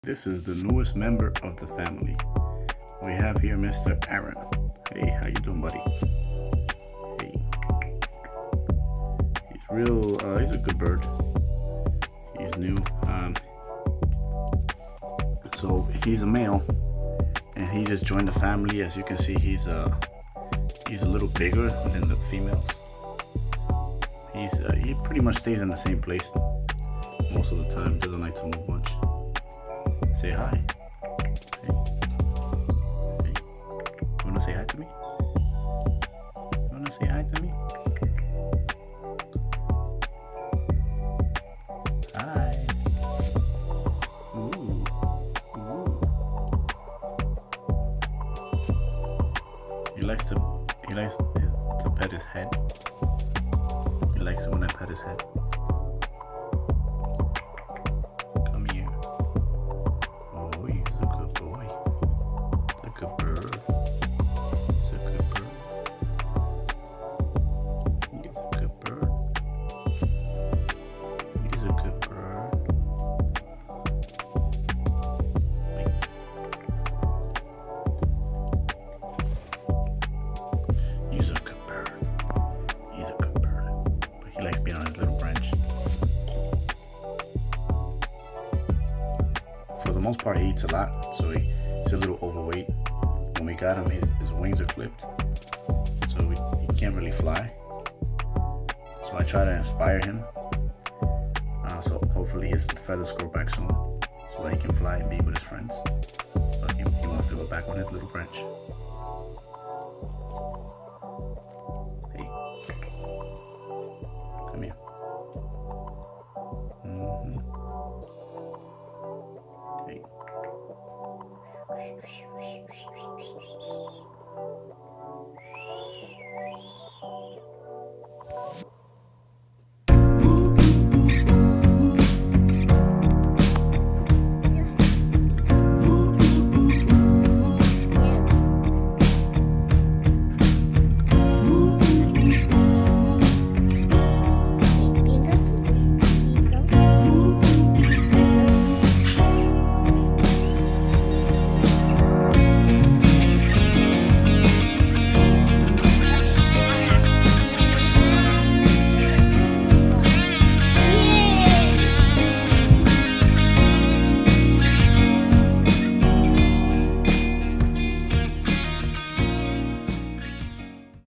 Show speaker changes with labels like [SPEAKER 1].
[SPEAKER 1] This is the newest member of the family. We have here Mr. Aaron. Hey, how you doing, buddy? Hey. He's a good bird. He's new. So he's a male, and he just joined the family. As you can see, he's a little bigger than the females. He pretty much stays in the same place most of the time. Doesn't like to move much. Say hi. Hey. Hey. You wanna say hi to me? You wanna say hi to me? Hi. Ooh. Ooh. He likes to pet his head. He likes it when I pet his head. Come here. Oh, he's a good boy. He's a good bird. He's a good bird. He's a good bird. He's a good bird. He's a good bird. He's a good bird. But he likes being on his little branch. For the most part, he eats a lot, so he's a little overweight. When we got him, his wings are clipped, so he can't really fly. So I try to inspire him. So hopefully his feathers grow back soon, so that he can fly and be with his friends. But he wants to go back on his little branch. Hey, come here. Hey.